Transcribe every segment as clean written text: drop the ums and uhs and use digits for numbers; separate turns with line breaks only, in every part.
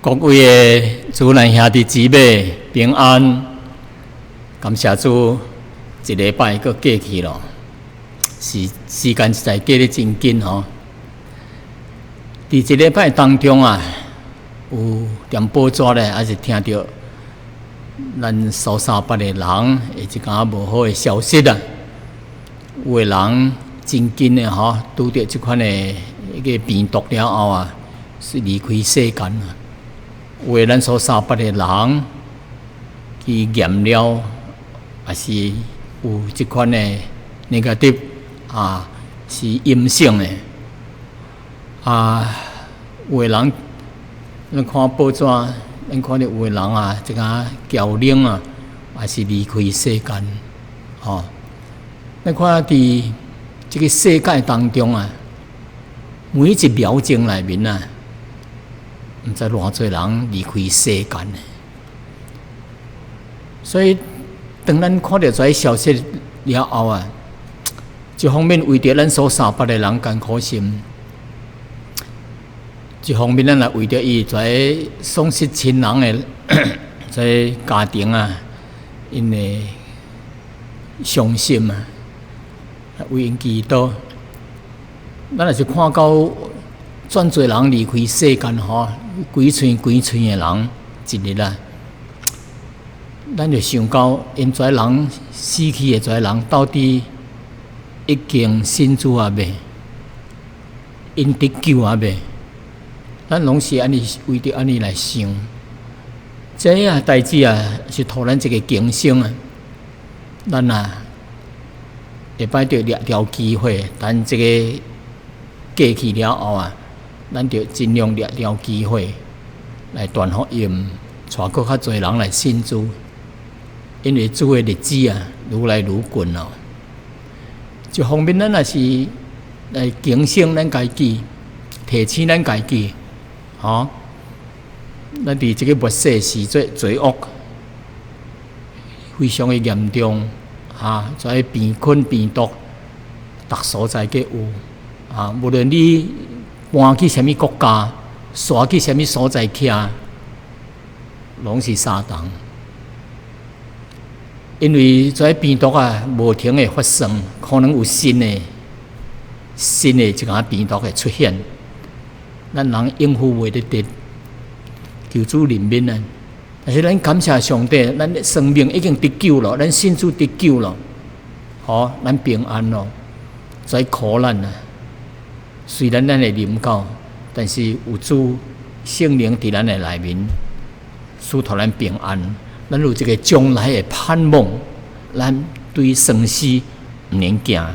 各位的主内兄弟姊妹平安，感谢主，一礼拜又过去了，时间实在过得真紧吼。伫一礼拜当中啊，有点报纸咧，还是听到咱苏三八的人有一件无好的消息啊。有的人真紧的吼，拄着即款的一个病毒了后啊，是离开世间啊。有的咱所三八的人，去验了，也是有即款的negative啊，是阴性的啊。有的人，咱看报纸，咱看到有的人啊，即个高龄啊，也是离开世间，吼。咱看伫即个世界当中啊，每一秒钟内面啊，毋知偌侪人离开世间呢。所以，当咱看到这消息了后啊，一方面为着咱所三八的人艰苦心，一方面咱也为着伊这丧失亲人的这家庭啊，因的伤心啊。为因祈祷，咱也是看到遮侪人离开世间吼，几寸的人一日啊，咱就想到因遮人死去的遮人到底已经信主啊未？因得救啊未？咱拢是安尼为着安尼来想，这啊代志啊是互咱一个警醒啊，咱啊。会摆着掠条机会，等这个过去了后啊，咱就尽量掠条机会来传福音，带搁较侪人来信主。因为主的日子啊，愈来愈近咯。一方面，咱也是来警醒咱家己，提醒咱家己，吼，咱伫这个末世时节罪恶非常的严重。啊，在病菌、病毒，逐所在皆有啊。无论你搬去什么国家，刷去什么所在徛，拢是撒旦。因为这病毒啊，无停的发生，可能有新的一个病毒的出现，咱人应付袂得得，求主怜悯啊！但是咱感谢上帝，咱的生命已经得救了，咱信主得救了，好，咱平安了。在苦难啊，虽然咱会临到，但是有主圣灵伫咱的内面，使互咱平安。咱有一个将来的盼望，咱对生死毋免惊，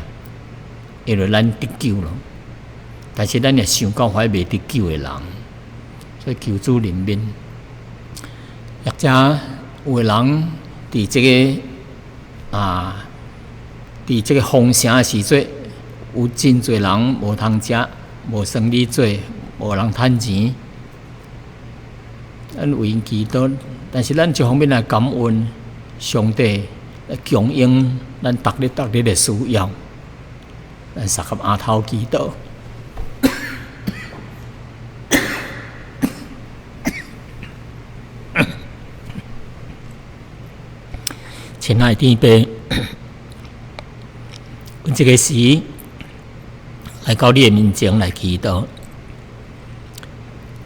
因为咱得救了。但是咱也想到还未得救的人，所以求主怜悯。或者有的人伫这个伫这个封城的时阵，有真侪人无通食，无生理做，无人趁钱。咱为因祈祷，但是咱一方面来感恩上帝来供应咱逐日的需要。咱三合阿头祈祷。亲爱的天父，阮这个时来到你的面前来祈祷。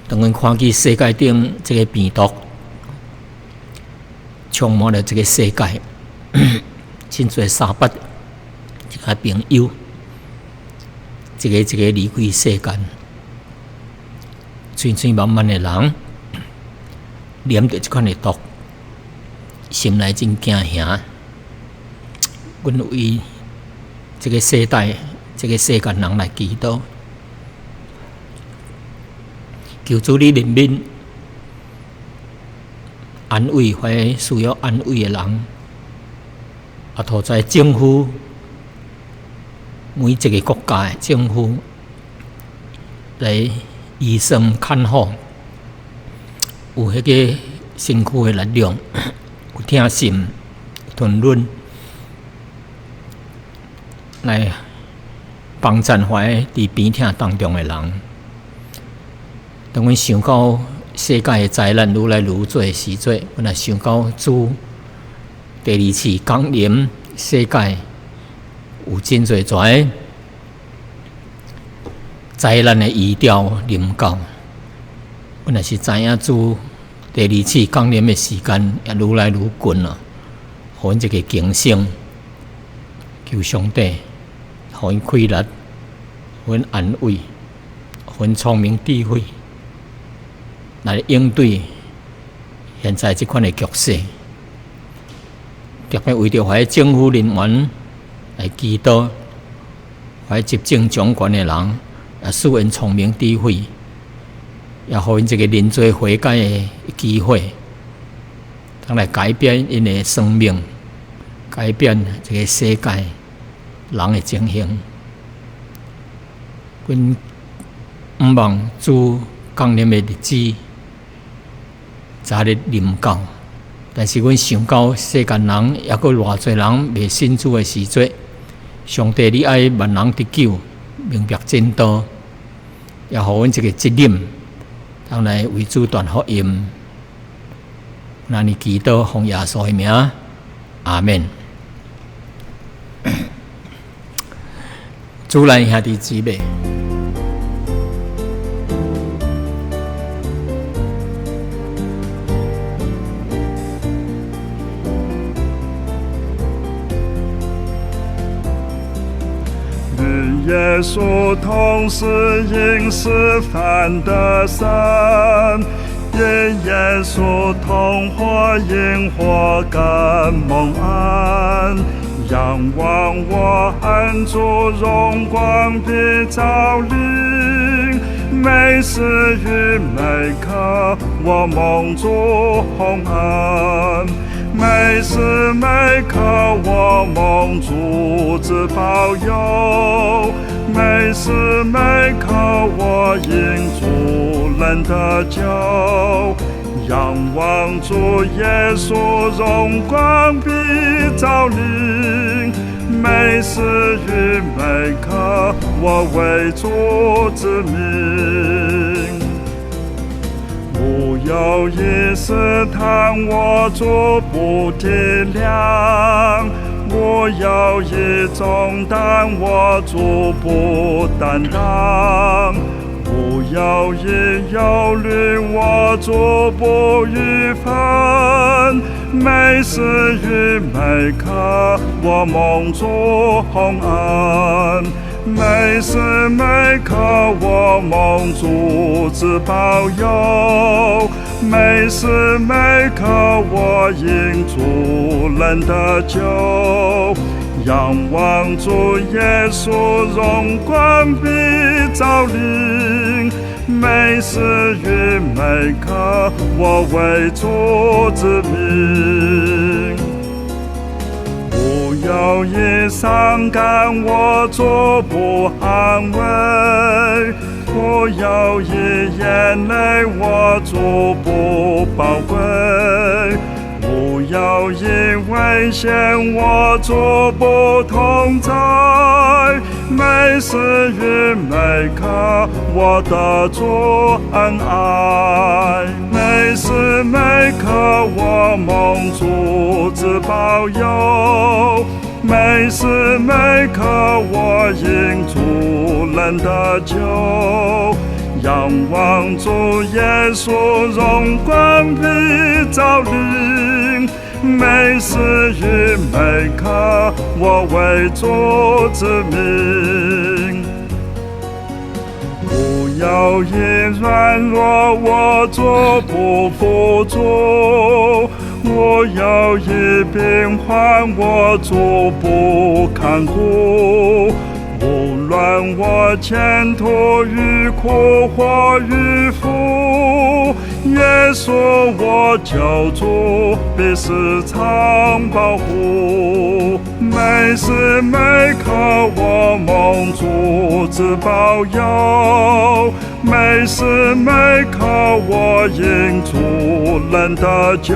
当阮看见世界顶这个病毒充满了这个世界，真侪三八一个朋友，一个离开世间，千万万的人染着这款的毒。心内真惊吓，阮为这个世代、这个世间人来祈祷，求主你怜悯、安慰迄需要安慰的人，啊，托在政府每一个国家的政府来医生看护，有迄个身躯的力量。有疼心、吞润，来帮助伫病痛当中的人。当阮想到世界的灾难愈来愈多时节，阮也想到主第二次降临世界有真侪侪灾难的预兆临到，阮也是知影主第二次降临的时间也愈来愈近了，互阮一个警醒，求上帝互阮开力，互阮安慰，互阮聪明智慧，来应对现在这款的局势。特别为着迄政府人员来祈祷，迄执政掌权的人也使因聪明智慧，也互因一个认罪悔改的机会，通来改变因的生命，改变这个世界人的情形。阮毋望主降临的日子早日临到，但是阮想到世间人也阁偌侪人未信主的时节，上帝你爱万人得救，明白真道，也互阮一个责任，通来为主传福音。那你祈祷奉耶稣的名，阿门。主咱兄弟姊妹，
与耶稣同是因是凡的神，与耶稣同活因祸感蒙安。仰望我恩主荣光的照临，每时与每刻我蒙主洪恩，每时每刻我蒙主之保佑，每时每刻我因主能得救。仰望主耶稣荣光的照临，每时与每刻我为主之名。无有一试探我主不体谅，无有一重担我主不担当，无有一忧虑我主不预分，每时与每刻我蒙主洪恩，每时每刻我蒙主之保佑，每时每刻我因主能得救。仰望主耶稣荣光的照临，每时与每刻我为主之名。无有一伤感我主不安慰，无有一眼泪我主不宝贵，无有一危险我主不同在，每时与每刻我得主恩爱，每时每刻我蒙主之保佑，每时每刻我因主能得救。仰望主耶稣荣光的照临，每时与每刻我为主之名。无有一软弱我主不扶助，无有一病患我主不看顾，无论我前途与苦或与福，耶稣我救主必时常保护，每时每刻我蒙主之保佑，每时每刻我因主能得救。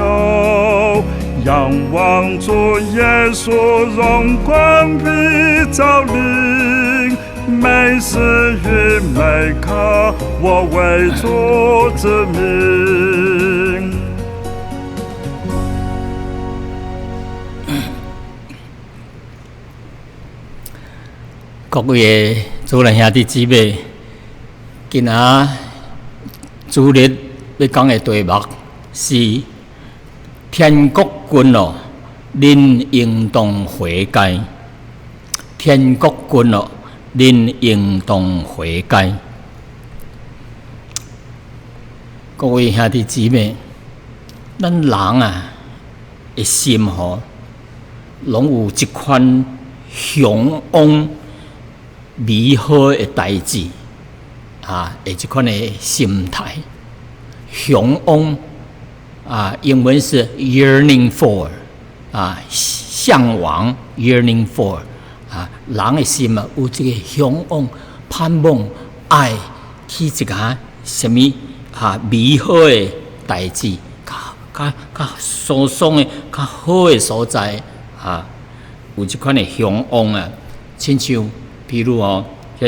仰望主耶稣荣光的照临，每时与每刻，我为主之名。
各位主人兄弟姊妹，今仔主日要讲的题目是天国君哦，恁应当悔改。天国君哦，恁应当悔改。各位兄弟姊妹，咱人啊，的心吼，拢有一款向往美好的代志啊，的这款的心态，向往啊，英文是 yearning for 啊，向往 yearning for 啊，人的心啊，有这个向往、盼望、爱去一个什么啊美好的代志，较舒爽的、较好的所在啊，有这款的向往啊，亲像。比如哦，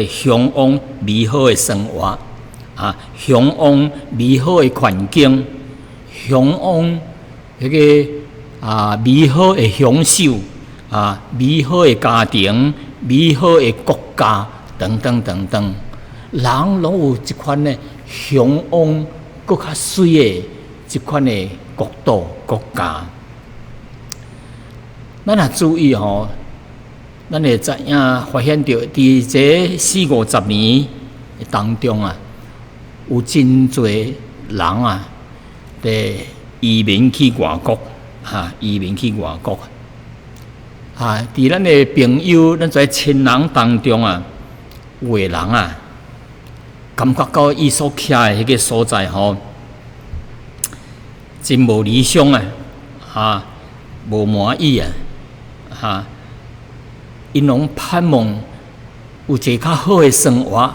向往美好的生活啊，向往美好的环境，向往那个啊美好的享受啊，美好的家庭，美好的国家等等等等，人拢有一款呢向往更较水的一款的国度国家。咱也注意吼。咱会知影发现到，伫这40-50年当中啊，有真侪人啊，伫移民去外国啊，移民去外国啊。伫咱的朋友、咱在亲人当中啊，有的人啊，感觉到伊所徛的迄个所在吼，真无理想啊，啊，无满意啊，哈。因拢盼望有一个较好的生活，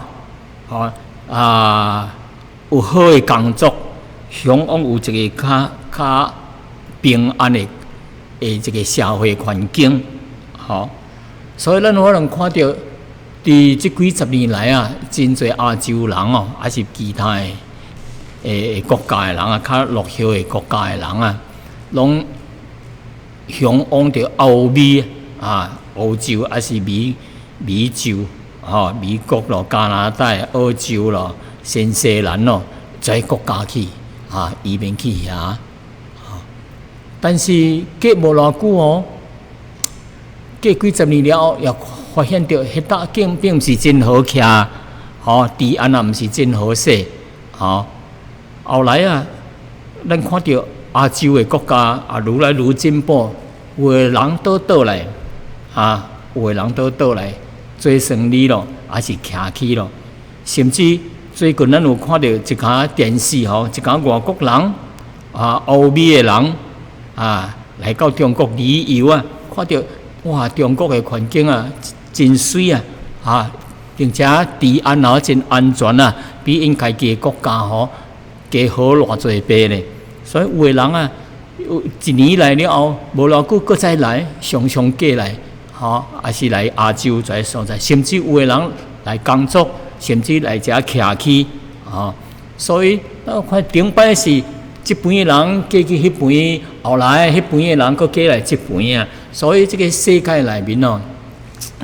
有好的工作，向往有一个较平安的一个社会环境，所以咱可能看到，伫这几十年来啊，真侪亚洲人哦，还是其他的国家的人啊，较落后的国家的人啊，拢向往着欧美啊。欧洲还是美洲，美国咯、加拿大、澳洲咯、新西兰咯，这国家去移民去遐。但是隔无偌久哦，隔几十年了后，又发现到迄搭景并毋是真好徛，治安也毋是真好势，后来啊，咱看到亚洲的国家啊，愈来愈进步，有的人倒来。有的人倒来做生意咯，还是徛起咯。甚至最近咱有看到一家电视一家外国人欧美的人来到中国旅游啊，看到哇，中国的环境啊真水啊，并且治安也真安全啊，比因家己的国家加好偌济倍咧。所以有的人啊，一年来了后，无偌久搁再来，常常过来。还是来亚洲这所在，甚至有的人来工作，甚至来遮徛起，所以看顶摆是这边的人嫁去迄边，后来迄边的人搁嫁来这边啊。所以这个世界内面哦，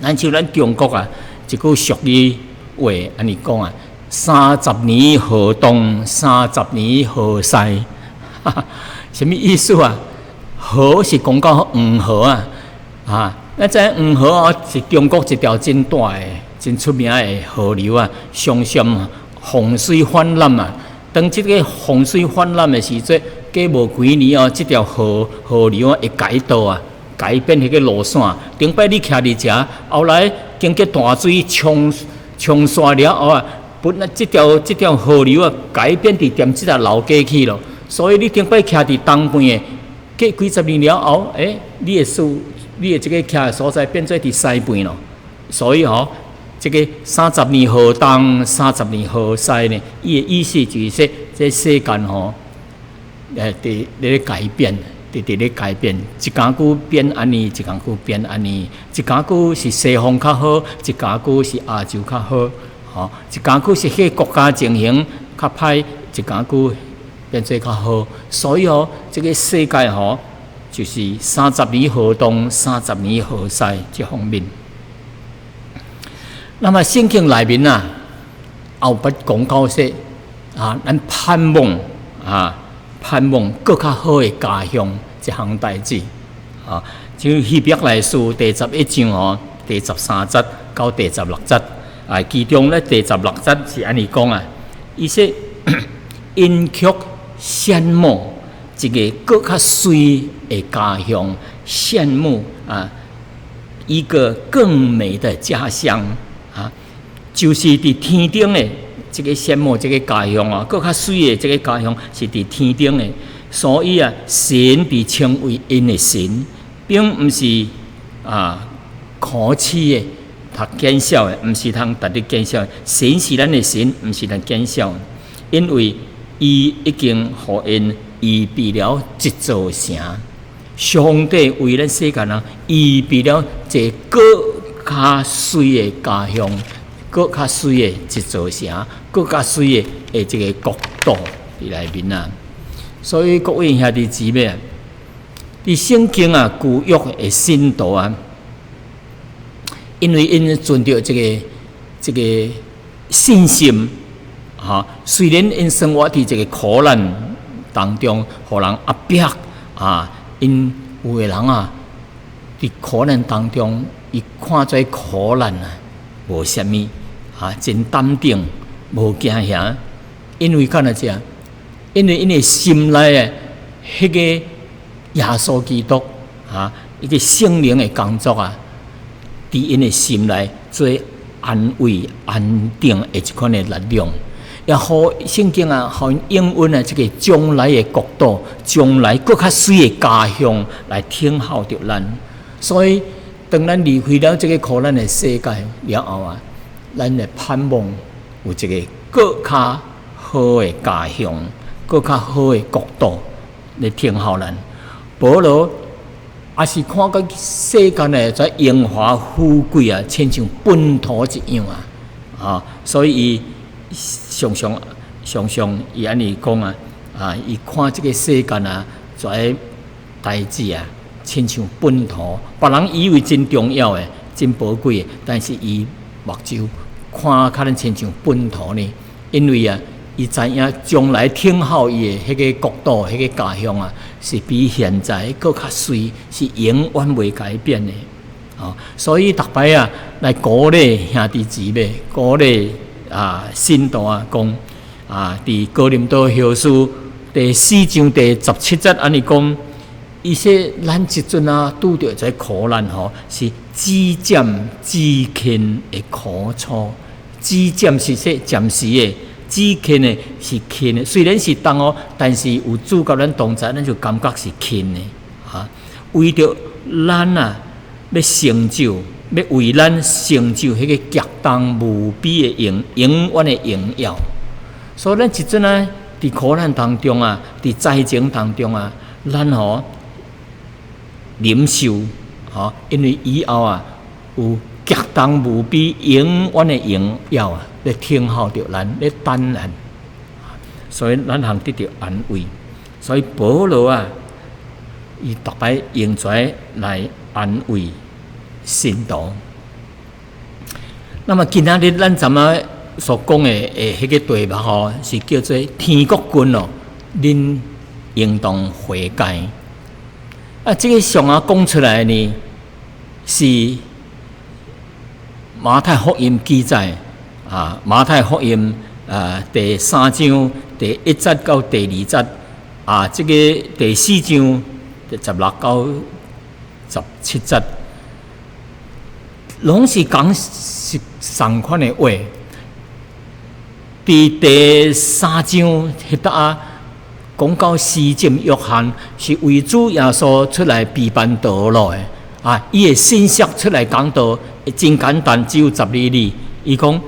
咱像咱中国啊，一句俗语话安尼讲啊，30年河东，30年河西，什么意思啊？河是讲到黄河啊。咱知黄河是中国一条真大的、真出名的河流啊，常常洪水泛滥啊。当这个洪水泛滥的时阵，过无几年这条河流会改道啊，改变迄个路线。顶摆你徛伫遮，后来经过大水冲刷了后啊，本来这条河流啊，改变伫踮即条老街去咯。所以你顶摆徛伫东边的，过几十年了后，你的这个徛的所在变做伫西边咯，所以这个30年河东，30年河西呢，伊的意思就是说，这世间伫咧改变，伫直直咧改变，一家句变安尼，一家句变安尼，一家句是西方较好，一家句是亚洲较好，吼，一家句是迄个国家情形较歹，一家句变做较好。所以这个世界就是30年河东，30年河西这方面。那么圣经内面后捌讲到说咱盼望更较好的家乡这项代志就希伯来书第11章第13节到第16节其中咧第16节是安尼讲伊说因却羡慕一个更较水的家乡，羡慕一个更美的家乡就是伫天顶的这个羡慕这个家乡更较水的这个家乡是伫天顶的，所以神被称为因的神，并不是可耻的、读见笑的，不是通值得见笑的。神是咱的神，不是通见笑的，因为伊已经互因预备了一座城。上帝为咱世间人预备了一个更较水的家乡。更较水的一座城，更较水的这个国度伫内面所以各位兄弟姊妹伫圣经旧约的信徒因为因存着这个信心虽然因生活伫这个苦难当中，互人压迫因有的人伫苦难当中，伊看做苦难无啥物。真淡定，无惊吓，因为干哪只？因为因的心内迄个耶稣基督一个圣灵的工作伫因的心内做安慰、安定的一款的力量，也互圣经互因应允这个将来的国度、将来更较水的家乡来听候着咱。所以，当咱离开了这个苦难的世界了后咱会盼望有一个更较好的家乡，更较好的国度来听候咱。保罗也是看到世间的在荣华富贵亲像粪土一样所以伊常常伊安尼讲伊看这个世间在代志亲像粪土，别人以为真重要的、真宝贵的，但是伊目睭看较咱亲像粪土呢，因为伊知影将来听候伊的迄个国度、迄个家乡是比现在更较水，是永远袂改变的所以逐摆来鼓励兄弟姊妹，鼓励信徒讲伫哥林多后书第4章第17节安尼讲，伊说咱即阵拄着这苦难是只渐只轻的苦楚。只渐是说暂时的，只轻的是轻的。虽然是重但是有主甲咱同在，咱就感觉是轻的为着咱要成就，要为咱成就迄个极重无比的永远的荣耀。所以咱即阵伫苦难当中伫灾情当中咱忍受因为以后有极重无比永远的荣耀来听候着咱，来等咱，所以咱通得到安慰。所以保罗伊逐摆用出来安慰信徒。那么今仔日咱所讲的迄个题目是叫做天国军恁应当悔改。这个上讲出来呢是马太福音记载马太福音第3章第1节到第2节这个第4章第16到17节，拢是讲是同款的话。伫第3章迄搭讲到施浸约翰是为主耶稣出来备办道路的伊的信息出来讲道真简单，只有12字。伊讲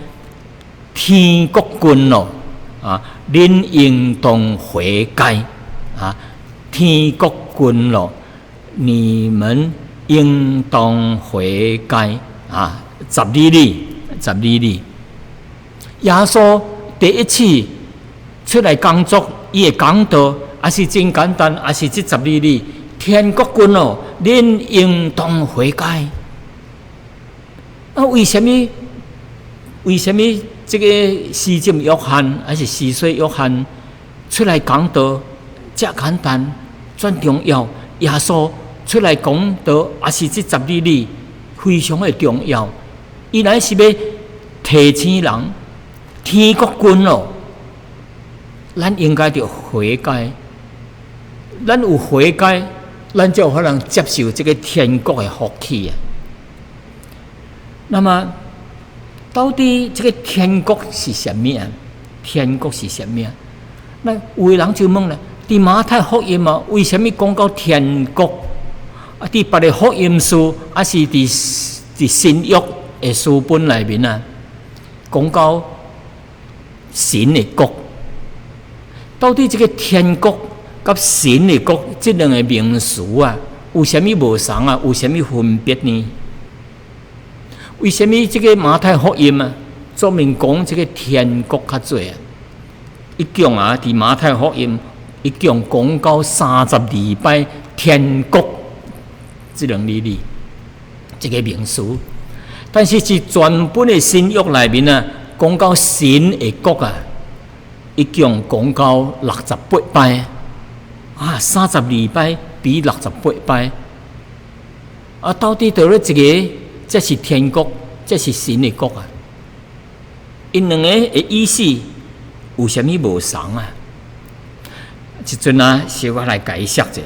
天国军恁应当悔改天国君了，你们应当悔改啊！12日，耶稣第一次出来工作，伊的讲道也是真简单，也是这12日，天国君哦，恁应当悔改。啊，为什么这个施浸约翰还是施洗约翰出来讲道，这简单，这重要？耶稣出来讲道，也是这12日，非常的重要。伊来是要提醒人，天国君哦，咱应该要悔改。咱有悔改，咱就有可能接受这个天国的福气啊。那么，到底这个天国是什么啊？天国是什么啊？那有的人就问了：伫马太福音啊，为什么讲到天国？啊，伫别个福音书，还是伫新约的书本内面啊，讲到神的国。到底这个天国甲神的国这两个名词啊，有什么无同啊？有什么分别呢？为什么这个马太福音啊，专门讲这个天国较多啊？一共啊，伫马太福音一共讲到32摆天国这两字，这个名词。但是是全本的新约内面啊，讲到神的国啊，一共讲到68摆啊，32摆比68摆啊，到底到了一个？这是天国，这是神的国啊！因两个的意思有啥物无同啊？即阵啊，小可来解释者。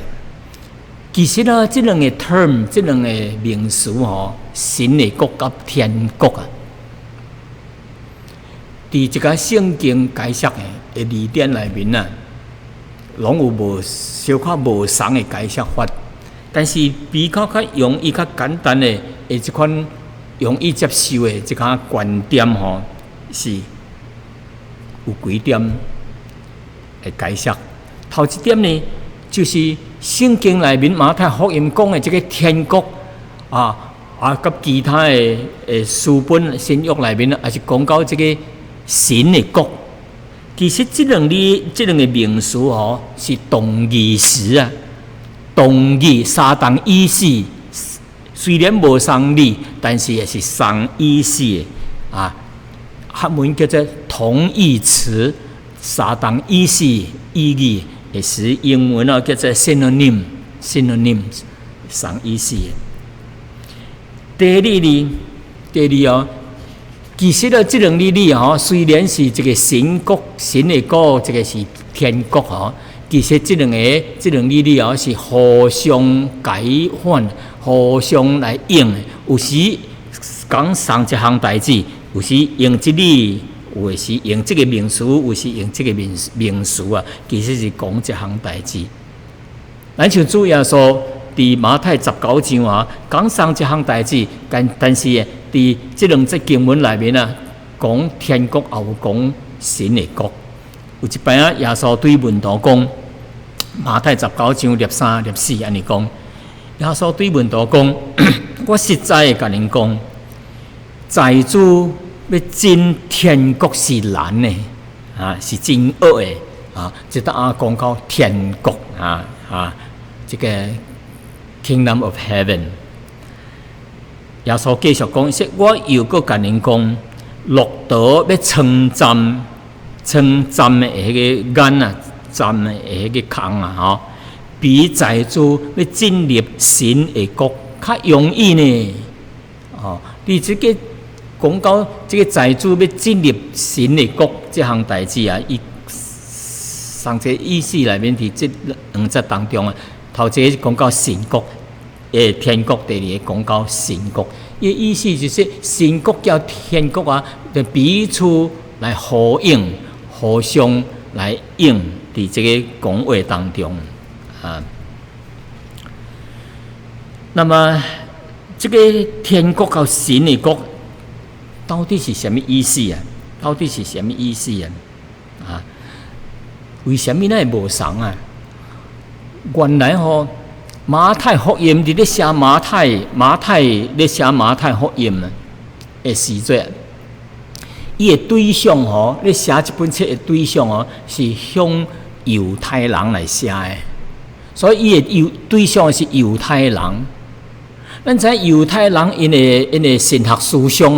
其实啊，这两个 term， 这两个名词吼，神的国甲天国啊，伫这个圣经解释的字典内面啊，拢有无小可无同的解释法。但是比较容易、较简单的，这款容易接受的这款观点吼，是有几点的解释。头一点呢，就是圣经内面马太福音讲的这个天国啊，甲其他的书本新约内面啊，也是讲到这个神的国。其实这两个名词吼，是同义词啊。同义相同意思，虽然无相理，但是也是相意思的啊。汉文叫做同义词，相同意思意义也是英文啊叫做 synonym， 相意思的。第二哦，其实啊，这两字吼，虽然是这个神国、神的国，这个是天国吼。其实这两字哦是互相改换、互相来用的。有时讲同一项代志，有时用这字，有时用这个名词，有时用这个名词啊。其实是讲一项代志。咱像主耶稣伫马太19章啊，讲同一项代志，但是伫这两节经文内面啊，讲天国也有讲神的国。有一摆啊，耶稣对门徒讲。马太19章13、14安尼讲，耶稣对门徒讲：我实在的甲恁讲，财主要进天国是难的啊，是真恶的啊！即搭啊讲到天国这个 Kingdom of Heaven。耶稣继续讲说：我又搁甲恁讲，骆驼要称赞的迄个眼啊！站的迄个空啊，吼，比财主要进入神的国较容易呢。哦，你这个讲到这个财主要进入神的国这项代志啊，伊上节意思内面伫这两节当中啊，头一个讲到神国，天国；第二个讲到神国。伊意思就是神国叫天国啊，就彼此来呼应、互相来应。伫这个讲话当中啊，那么这个天国和神的国到底是什么意思啊？到底是什么意思啊？啊，为什么那无同啊？原来吼，马太福音伫咧写马太咧写马太福音的时阵，伊的对象咧写这本册的对象是向犹太人来写的，所以伊的对象是犹太人。咱知犹太人因的神学思想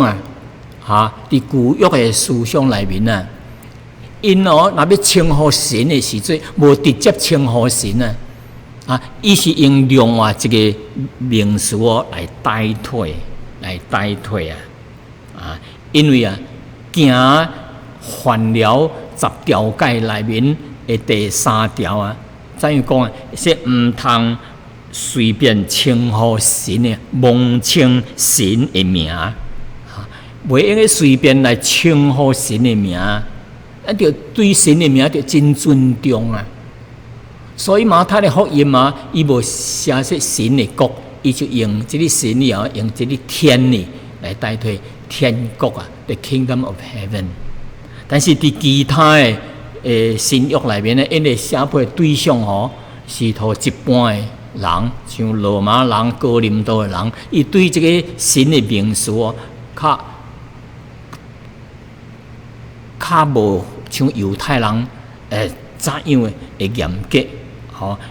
伫旧约的思想内面因若要称呼神的时阵，无直接称呼神伊是用另外一个名词来代替因为行犯了10条诫内面的第3条怎样讲说毋通随便称呼神的，妄称神的名袂用个随便来称呼神的名，着对神的名着真尊重所以马太的福音伊无写说神的国，伊就用这个神用这个天呢来代替天国the kingdom of heaven。但是伫其他的新约内面因为写配对象是同一般的人，像罗马人、哥林多的人，伊对这个神的名词较无像犹太人怎样的严格。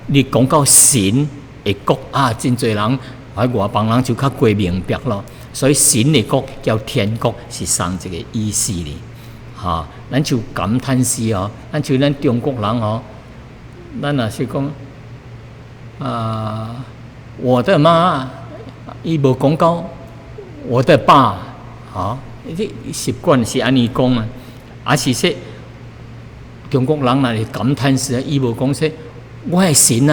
你讲到神的国真侪人外邦人就较过明白咯。所以神的国叫天国是上这个意思哩。咱就感叹诗咱就咱中国人咱若是讲我的妈，伊无讲到我的爸，这习惯是安尼讲还是说中国人若是感叹诗伊无讲说我的神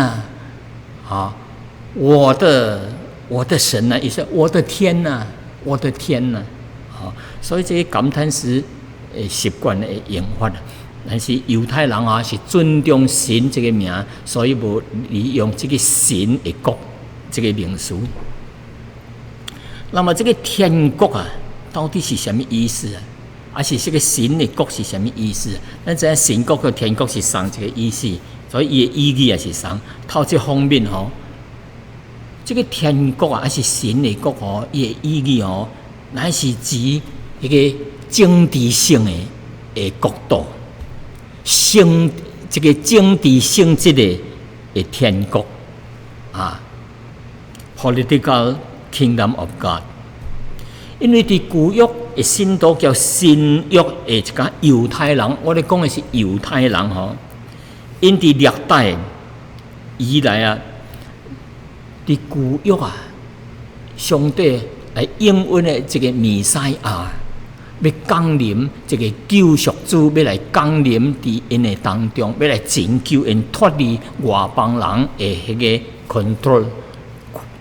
我的神伊说我的天我的天所以这些感叹诗习惯的用法但是犹太人是尊重神这个名，所以无利用这个神的国这个名词。那么这个天国到底是什么意思还是这个神的国是什么意思？咱知影神国和天国是同一个意思，所以伊的意义也是同。透这方面这个天国还是神的国伊的意义乃是指一个政治性的国度，这个政治性质的天国political kingdom of God。因为伫旧约的信徒叫新约的一个犹太人，我哋讲的是犹太人因伫历代以来伫旧约上帝来应允的这个弥赛亚要降临，这个救赎主要来降临伫因的当中，要来拯救因脱离外邦人的迄个 control，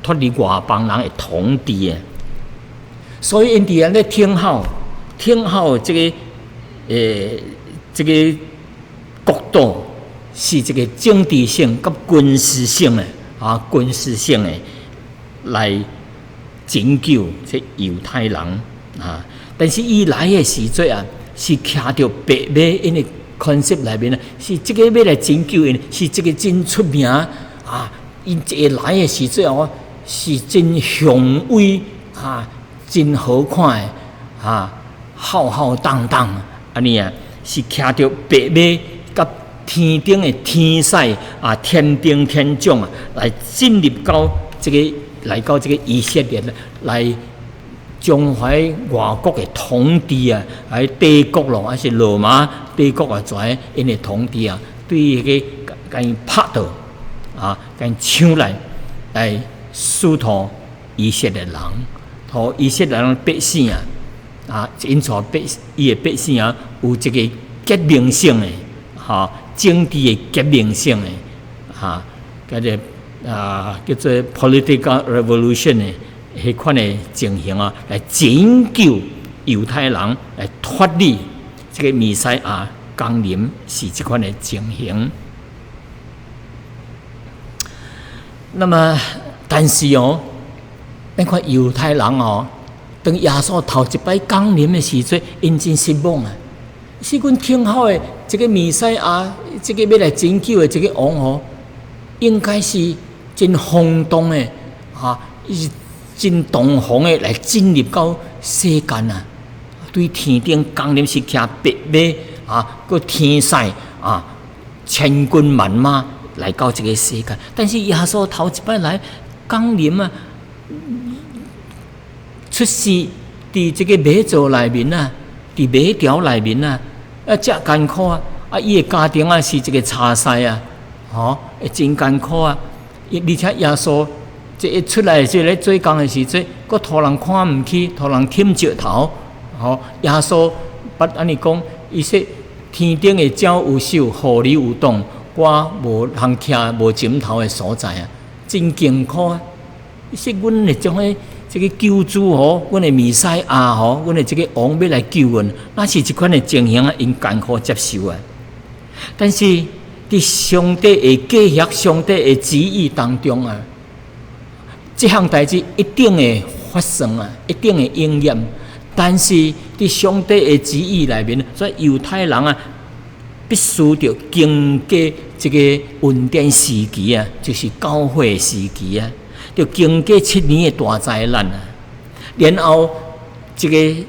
脱离外邦人的统治所以因伫安咧听候这个这个国度是这个政治性跟军事性的军事性的来拯救这犹太人但是伊来的时阵是徛着白马，因为 concept 内面是这个要来拯救因，是这个真出名因这个来的时阵是真雄伟真好看的浩浩荡荡安尼是徛着白马甲天顶的天使天兵天将来进入到这个以色列来将怀外国的统治还帝国咯，还是罗马帝国跩因的统治对迄个甲因拍倒甲因抢来输托以色列人。互以色列人百姓因带伊的百姓有一个革命性的政治的革命性的叫做 political revolution 的迄款的情形来拯救犹太人，来脱离这个弥赛亚降临是这款的情形。那么，但是咱看犹太人当耶稣头一摆降临的时阵，因真失望是阮听好的这个弥赛亚，这个要来拯救的这个王应该是真轰动的伊真堂皇的来进入到世间啊！对天顶降临是骑白马个天使千军万马来到这个世界。但是耶稣头一摆来降临啊，出世伫这个马座内面啊，伫马条内面啊，真艰苦啊！伊的家庭啊是一个差赛啊，真艰苦啊！而且耶稣这一出来，这咧做工的时阵，佫互人看唔起，互人舔石头。耶稣捌安尼讲，伊说天顶的鸟有手，河里有洞，我无通徛无枕头的所在啊，真艰苦啊！伊说阮会将这个救主阮的弥赛亚阮的这个王要来救阮，那是一款的情形啊，因艰苦接受啊。但是伫上帝的计划、上帝的旨意当中啊，这项代志一定会发生啊，一定会应验。但是伫上帝的旨意内面，所以犹太人啊，必须着经过这个恩典时期啊，就是教会时期啊，着经过7年的大灾难啊，然后这位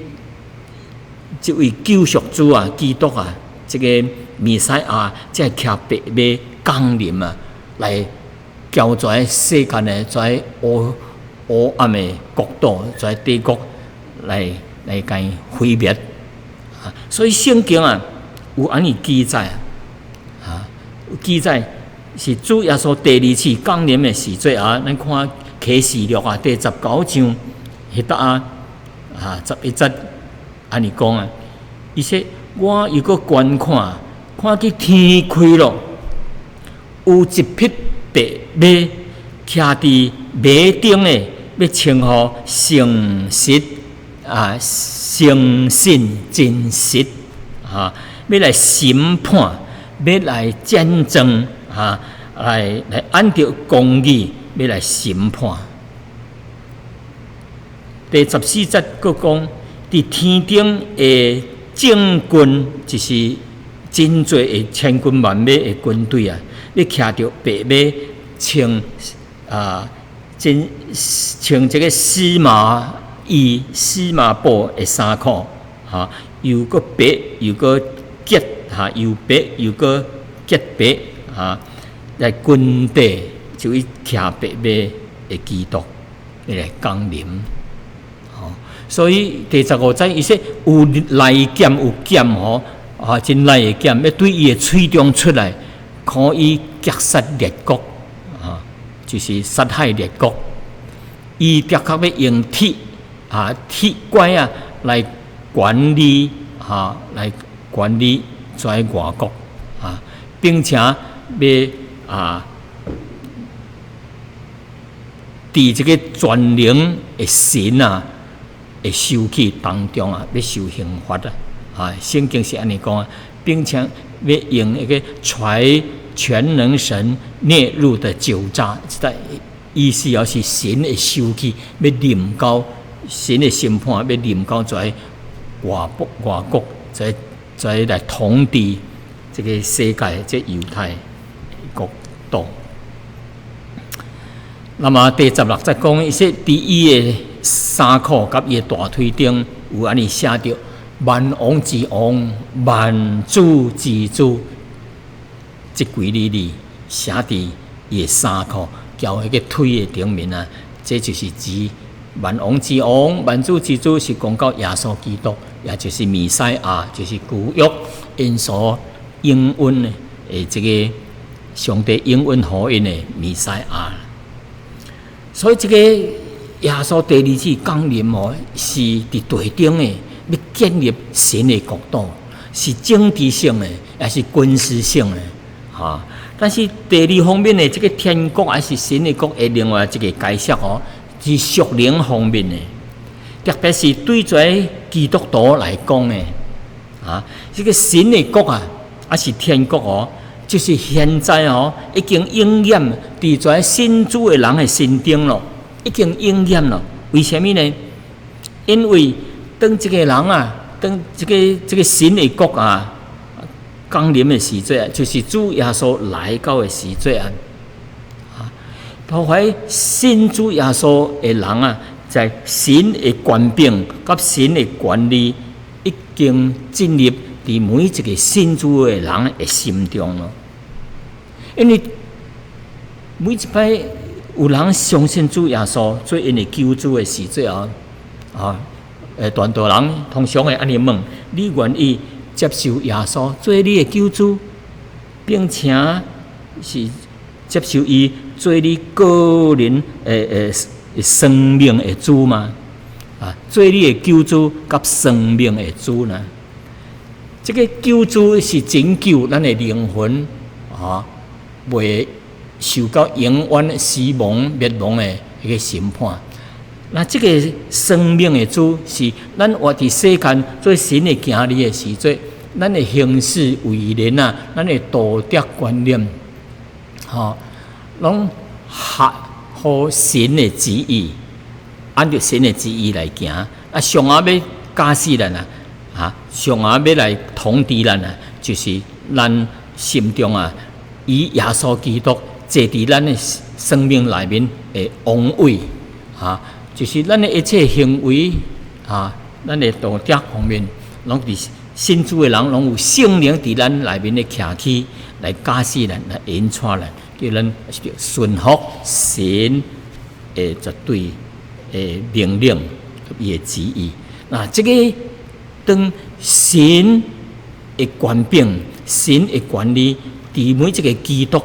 救赎主啊，基督啊，这个弥赛亚才骑白马降临啊，来交在世间的在黑暗的国度，在帝国来甲伊毁灭啊！所以圣经啊有安尼记载有记载是主耶稣第2次降临的时阵啊，咱看启示录啊第19章迄搭11节安尼讲啊，伊说我又搁观看，看见天开了，有一匹白马，徛伫马顶的，要称呼诚实诚信真实要来审判，要来见证来按照公义要来审判。第14节佫讲，伫天顶的政军，就是真侪的千军万马的军队啊，你骑着白马，穿这个司马布的衫裤又个白又个洁又白又个洁白来军队就以骑白马的基督来降临。所以第15节伊说有来剑有剑真来的剑要对伊的喙中出来，可以击杀列国就是杀害列国。伊的确要用铁拐来管理来管理在外国并且要伫这个全能的神的受气当中要受刑罚圣经是安尼讲并且要用那个揣全能神列入的酒渣，意思也是神的受气要临到，神的审判要临到在外国，在来统治这个世界，这犹太国度。那么第16节讲，伊说伫伊的衫裤甲伊的大腿顶有安尼写着万王之王，万主之主，这几字写伫伊的衫裤，交迄个腿的顶面这就是指万王之王，万主之主，是讲到耶稣基督，也就是弥赛亚，就是旧约因所应允的这个上帝应允予因的弥赛亚。所以这个耶稣第2次降临是伫地顶的，要建立神的国度，是政治性的，也是军事性的但是第2方面的这个天国还是神的国的另外一个解释是属灵方面的，特别是对在基督徒来讲的这个神的国还是天国就是现在已经应验伫在信主的人的心中了，已经应验了。为什么呢？因为当这个人当这个神的国降临的时阵，就是主耶稣来到的时阵破坏信主耶稣的人啊，在神的权柄甲神的权利已经进入伫每一个信主的人的心中咯。因为每一摆有人相信主耶稣做因的救主的时阵传道人通常会安尼问：你愿意接受耶稣做你的救主，并且是接受伊做你个人生命的主吗？做你的救主甲生命的主呢？这个救主是拯救咱的灵魂袂受到永远死亡灭亡的一个审判。那这个生命的主是咱活伫世间做神的行理的时阵，咱的行事为人啊，咱的道德观念，拢合神的旨意，按照神的旨意来行。上要驾驶咱上要来统治咱就是咱心中以耶稣基督坐伫咱的生命内面的王位就是咱的一切行为咱的道德方面，拢伫信主的人，拢有圣灵伫咱内面的徛起来驾驶咱，来引带咱，叫咱顺服神的绝对的命令伊的旨意。那这个当神的权柄、神的权利，伫每一个基督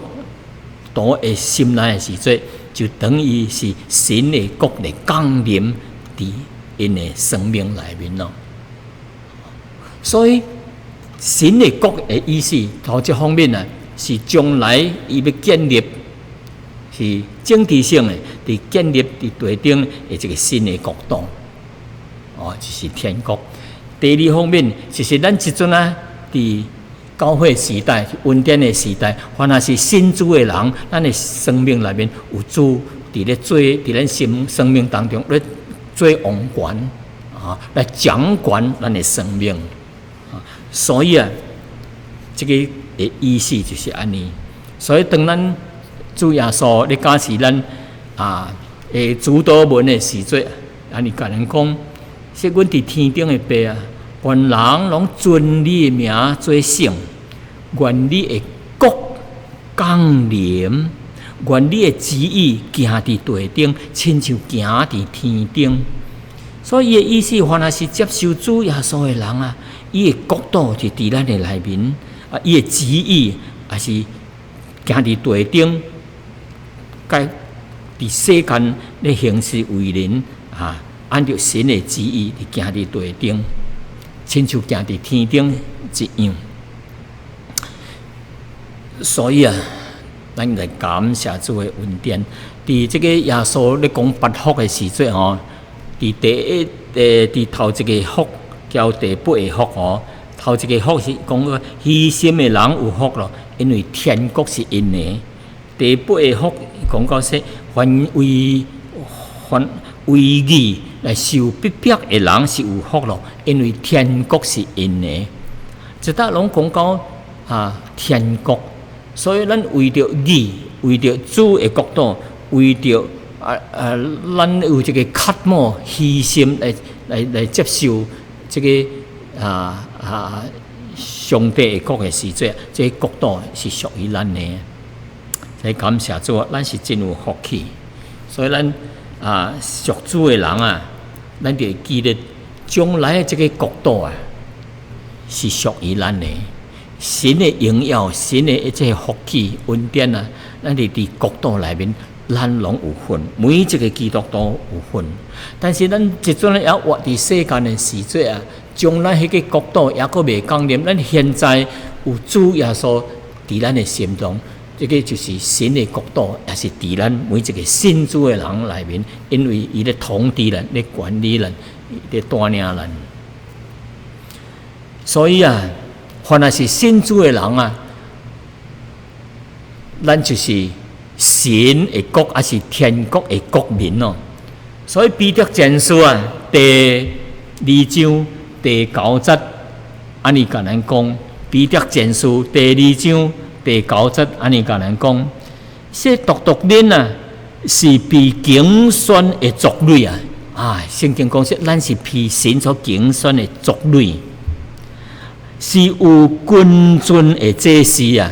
徒的心内的时阵，就等于是神的国的降临伫因的生命内面咯。所以神的国的意思，头一方面是将来伊要建立，是政治性的，伫建立伫地顶的一个新的国度，就是天国。第二方面就是咱即阵伫教会时代、恩典的时代，凡也是信主的人，咱的生命内面有主伫咧做，伫咱生命当中咧做王权来掌管咱的生命。所以这个的意思就是安尼。所以当咱主耶稣咧教示咱主祷文的时阵，安尼甲人讲，说阮伫天顶的爸愿人拢尊你的名做圣，愿你的国降临，愿你的旨意行伫地顶，亲像行伫天顶。所以伊的意思，凡也是接受主耶稣的人伊的国度就伫咱的内面伊的旨意也是行伫地顶，该伫世间咧行事为人按照神的旨意伫行伫地顶，亲像行伫天顶一样。所以咱来感谢主的恩典。伫这个耶稣咧讲八福的时阵伫伫头一个福叫第八个福头一个福是讲个虚心的人有福咯，因为天国是因的。第八个福讲到说，凡为义来受逼迫的人是有福咯，因为天国是因的。一搭拢讲到天国，所以咱为着义，为着主的国度，为着咱有这个渴慕牺牲来接受这个上帝的国的时阵，这个国度是属于咱的。所以感谢主，咱是真有福气。所以咱属主的人咱就记得将来的这个国度是属于咱的。神的荣耀、神的一切福气、恩典咱哋伫国度内面，咱拢有份，每一个基督徒有份。但是咱即阵也活伫世间的时阵将来迄个国度也阁未降临，咱现在有主耶稣伫咱的心中，这个就是神的国度，也是伫咱每一个信主的人内面，因为伊咧统治咱、咧管理咱、咧带领咱。所以凡也是信主的人咱就是神的国，也是天国的国民咯。所以彼得前书第2章第9節，安尼甲咱讲，彼得前书第2章第9節，安尼甲咱讲，说独恁是被竞选的族类啊！圣经讲说，咱是被神所竞选的族类，是有君尊的祭司啊！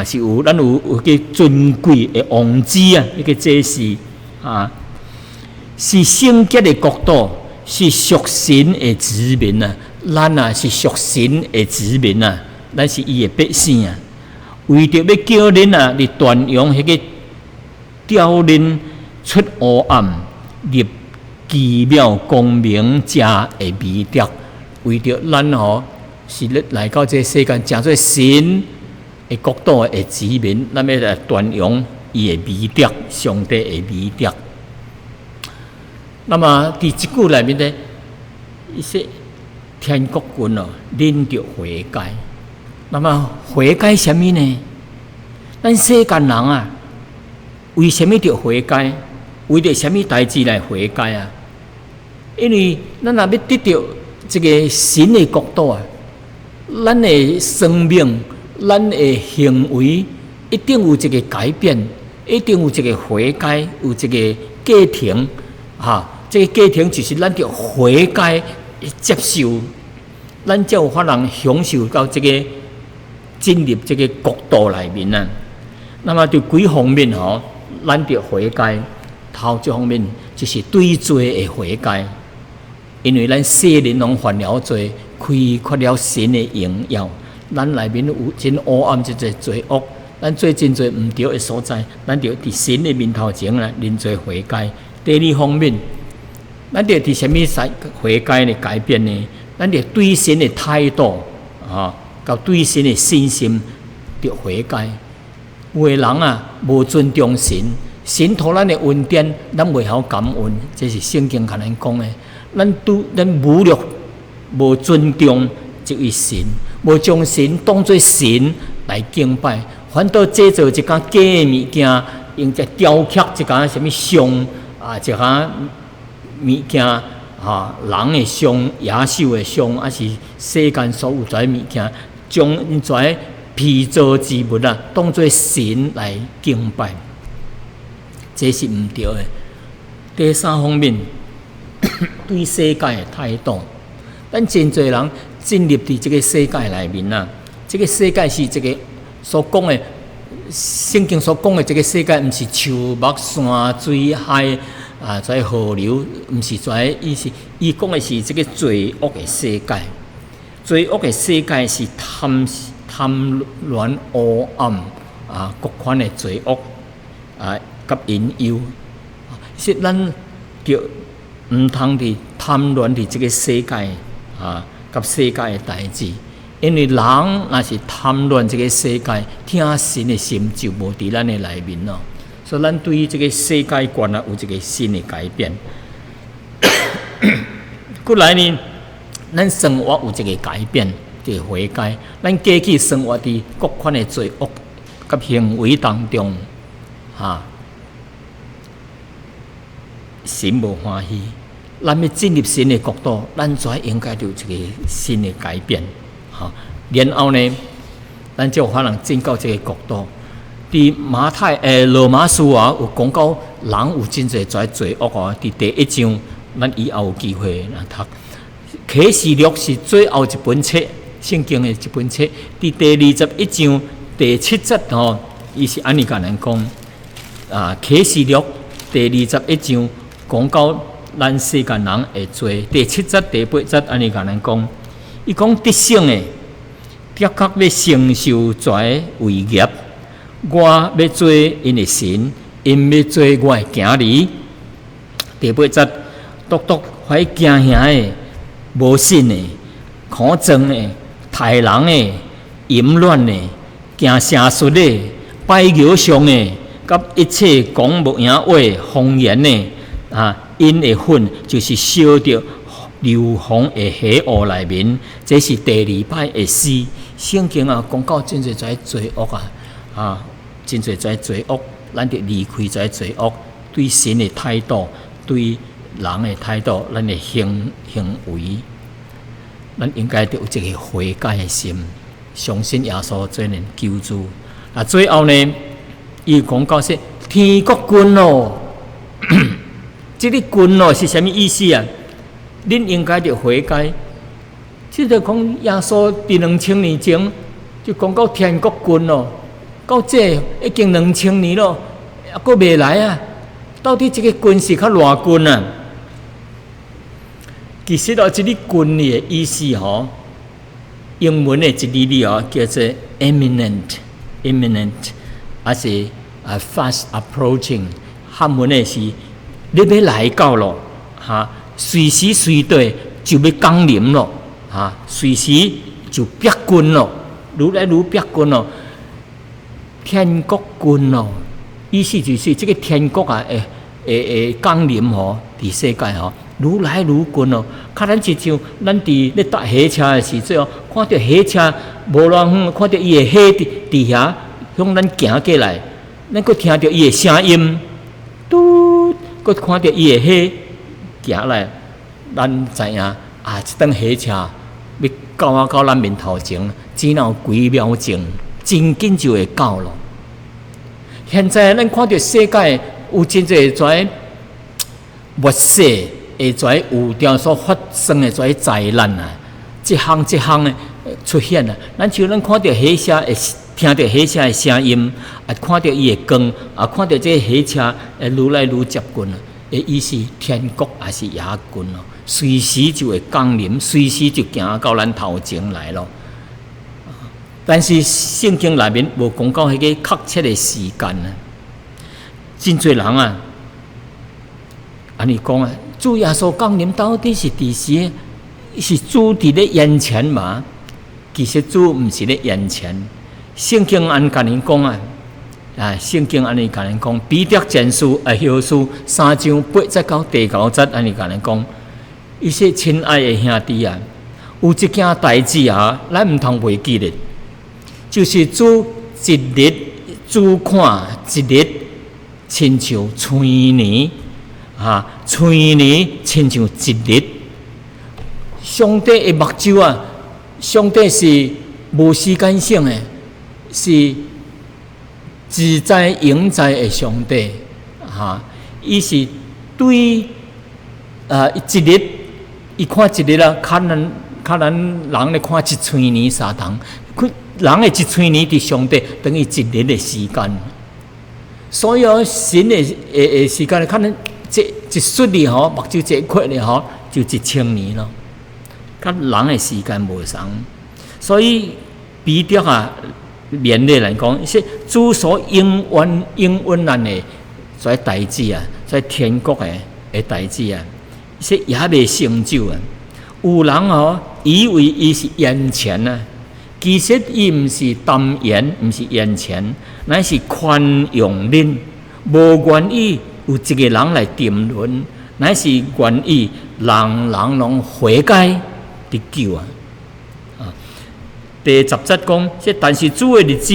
是有咱有个尊贵的王子啊，一个祭司啊，是圣洁的国度，是属神的子民啊！咱啊是属神的子民啊，咱是伊的百姓啊！为着要叫恁啊，嚟传扬迄个调恁出黑暗，入奇妙光明家的美德，为着咱是来到这世间，成做神的国度的子民，咱要来传扬伊的美德，上帝的美德。那么伫即句内面呢，伊说天国君恁着悔改。那么悔改什么呢？咱世间人啊，为什么着悔改？为着什么代志来悔改啊？因为咱若要得到这个神的国度啊，咱的生命、咱的行为一定有一个改变，一定有一个悔改，有一个过程这个过程就是咱着悔改接受，咱才有法能享受到这个进入这个国度里面啊。那么就几方面咱着悔改。头一方面就是对罪的悔改，因为咱世人拢犯了罪，亏缺了神的荣耀，咱内面有真黑暗，一个罪恶，咱做真侪唔对的所在，咱着伫神的面头前啦，认罪悔改。第二方面，咱着伫什么悔改的改变呢？咱着对神的态度甲对神的信心着悔改。有的人啊，无尊重神。神托咱的恩典，咱袂晓感恩，这是圣经甲咱讲的。咱侮辱、无尊重这位神，无将神当作神来敬拜，反倒制造一件假的物件，用在雕刻一件什么像一件物件人的像、野兽的像，还是世间所有在物件，将因在被造之物当作神来敬拜。这是唔对的。第三方面，对世界的态度，咱真侪人进入伫这个世界内面啊，这个世界是这个所讲的，圣经所讲的这个世界，唔是树木、山水海在河流，唔是在，伊讲的是这个罪恶的世界。罪恶的世界是贪恋黑暗各款的罪恶甲引诱，说咱着唔通伫贪恋伫这个世界甲世界的代志，因为人若是贪恋这个世界，听神的心就无伫咱的内面咯。所以咱对于这个世界观有一个新的改变。过来呢，咱生活有一个改变，就是悔改。咱过去生活伫各款的罪恶甲行为当中神无欢喜，咱要进入神的国度，咱才应该有一个新的改变。然后呢，咱就有可能进到这个国度。伫罗马书有讲到人有真侪在罪恶伫第1章，咱以后有机会来读。启示录是最后一本册，圣经的一本册。伫第21章第7节伊是安尼甲咱讲启示录第21章。讲到咱世间人会做第7节、第8节，安尼甲咱讲。伊讲得胜的，的确要承受罪为业。我要做因的神，因要做我的囝儿。第8节，独怀惊吓的、无信的、可憎的、杀人的、淫乱的、行邪术的、拜偶像的，甲一切讲无影话、谎言的。因的份就是烧着硫磺的火湖内面，这是第2摆的诗。圣经讲到真侪在罪恶真侪在罪恶，咱得离开在罪恶，对神的态度，对人的态度，咱的行为，咱应该得有一个悔改的心，相信耶稣做能救助。最后呢，伊讲到说天国君这个君哦是什么意思啊？恁应该着悔改。即个讲耶稣伫2000年前就讲到天国君哦，到这已经2000年咯，还佫未来啊！到底这个君是较偌君啊？其实哦，这个君的意思吼，英文的一字字哦叫做 imminent， 还是fast approaching。汉文的是你要来到咯，哈，随时随地就要降临咯。随时就逼近咯，愈来愈逼近咯。天国近咯，意思就是这个天国啊，会降临吼，伫世界吼，愈来愈近咯。较咱就像咱伫咧搭火车的时阵，看到火车无偌远，看到伊的火伫遐向咱行过来，咱佫听到伊的声音，嘟，佫看到伊的火行来，咱知影啊，这辆火车。要到咱面头前，只有几秒钟，真紧就会到咯。现在咱看到世界有真侪跩末世，会跩有条所发生的跩灾难啊，一项的出现啊。咱像咱看到火车，会听到火车的声音，啊，看到伊的光，啊，看到这火车会愈来愈接近啊。的意思，天国也是也近咯。随时就会降临，随时就行到咱头前来咯。但是圣经内面无讲到迄个确切的时间啊。真侪人啊，安尼讲啊，主耶稣降临到底是伫时？是主伫咧眼前嘛？其实主毋是咧眼前。圣经安甲恁讲啊，圣经安尼甲恁讲，彼得前书后书3章8节到第9节，安尼甲恁讲。伊说：“亲爱的兄弟啊，有一件代志啊，咱毋通袂记咧，就是主一日主看一日，亲像千年千年亲像一日。上帝的目睭啊，上帝是无时间性的，是自在永在的上帝伊是对一日。”伊看一日啊，较咱人咧看一千年相同。人的一千年伫上帝等于一日的时间。所以神的时间，较咱这一瞬哩吼，目睭一睏哩吼，就1000年咯。甲人的时间无同。所以彼得啊，勉励来讲，说主所应允咱的所代志啊，在天国的代志啊。说也未成就啊！有人以为伊是眼前啊，其实伊毋是单言，毋是眼前，乃是宽容恁，无愿意有一个人来沉沦，乃是愿意人拢悔改得救啊！第10节讲，说但是主的日子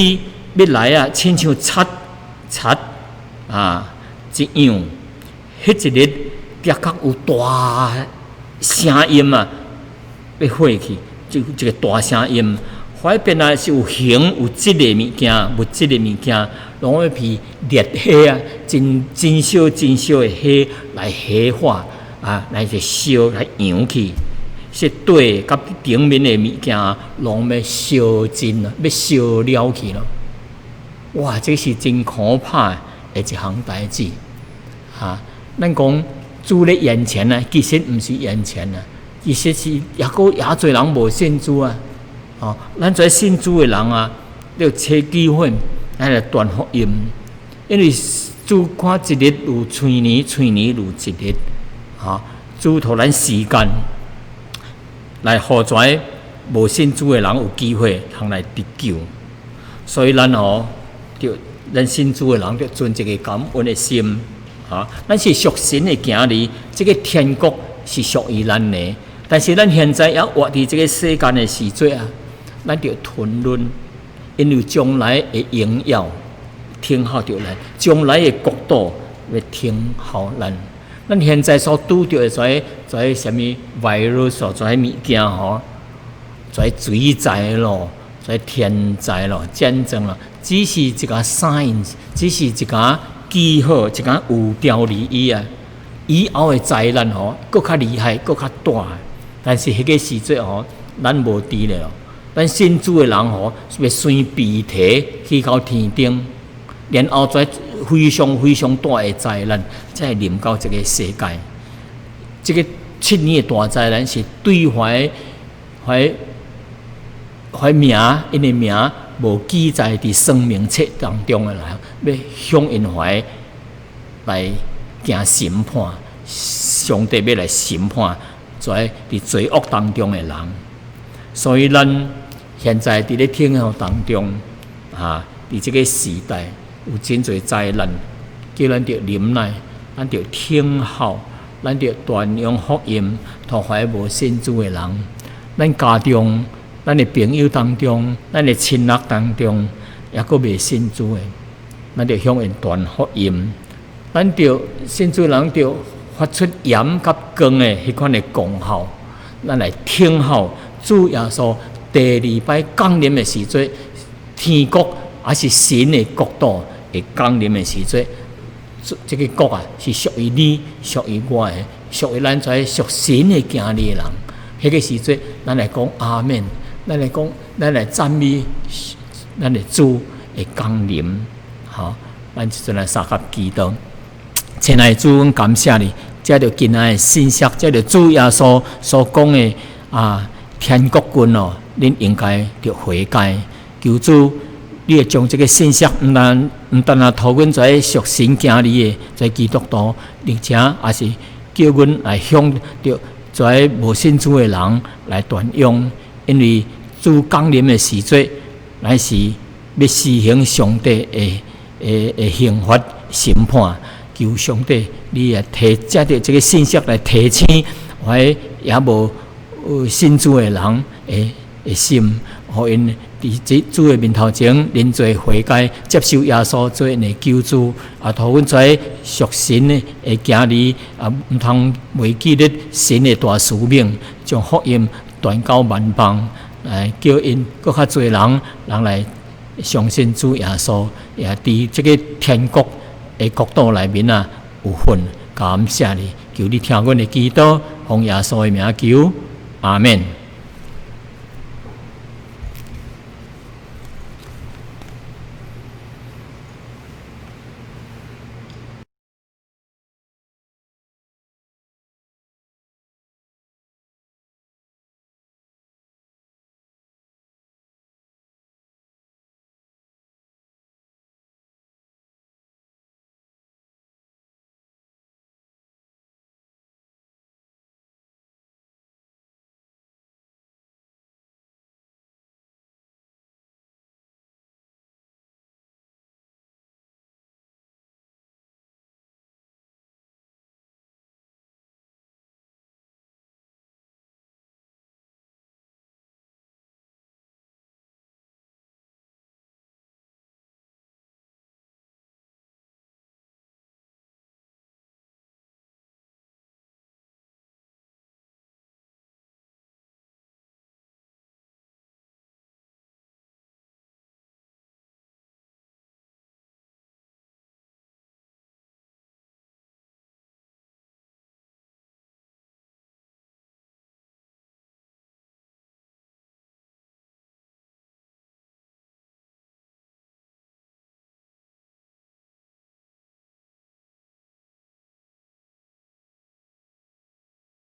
要来啊，亲像贼一样，迄一日。的确有大声音啊，要火去，就一个大声音。海边啊是有形有质的物件，物质的物件，拢要被烈火啊，真小的火来火化啊，来就烧来扬去。说对，甲顶面的物件拢要烧尽了，要烧了去咯。哇，这是真可怕的一项代志咱讲。主咧眼前啊，其实毋是眼前啊，其实是也侪人无信主啊。咱做信主的人啊，要找机会来传福音，因为主看一日如千年，千年如一日。主互咱时间来互跩无信主的人有机会通来得救。所以咱咱信主的人要存一个感恩的心。咱是属神的行里，这个天国是属于咱的。但是咱现在也活伫这个世间的时阵啊，咱就吞论，因为将来的荣耀听候着咱，将来的国度要听候咱。咱现在所拄着的在什么 virus 所在物件在水灾咯，在天灾咯，战争咯，只是一个 sign， 只是一个记号，一个有条而已啊！以后的灾难佫较厉害，佫较大。但是迄个时阵咱无知咧咯。咱信主的人要随鼻涕去到天顶，然后再非常非常大的灾难，才会临到这个世界。这个7年的大灾难是对怀名，因为名无记载伫生命册当中的人，要向因怀来行审判，上帝要来审判在伫罪恶当中的人。所以咱现在伫咧听候当中伫这个时代有真侪灾难，叫咱着忍耐，咱着听候，咱着传扬福音，托怀无信主的人，咱家中。咱的朋友当中，咱的亲戚当中，也佫未信主的，咱着向因传福音。咱着信主人着发出盐甲光的迄款的功效，咱来听候主耶稣第2摆降临的时阵，天国也是神的国度会降临的时阵，这个国是属于你、属于我的，属于咱在属神的行列的人。迄个时阵，咱来讲阿门。咱来讲，咱来赞美咱的主的降临，咱即阵来三合祈祷。亲爱的主，阮感谢你，这着今仔的信息，这着主耶稣所讲的天国君恁应该着悔改。求主，你会将这个信息毋但托阮在属神行里的在基督徒，而且也是叫阮来向着在无信主的人来传扬。因为主降临的时阵，乃是要施行上帝的刑罚审判。求上帝，你也借着这个信息来提醒也无信主的人的心，互因伫主的面头前认罪悔改，接受耶稣做因的救主。托阮在属神的行里毋通忘记咧神的大使命，将福音传到万邦，来叫因更较侪人来相信主耶稣，也伫这个天国的国度内面有份。感谢你，求你听阮的祈祷，奉耶稣的名求，阿门。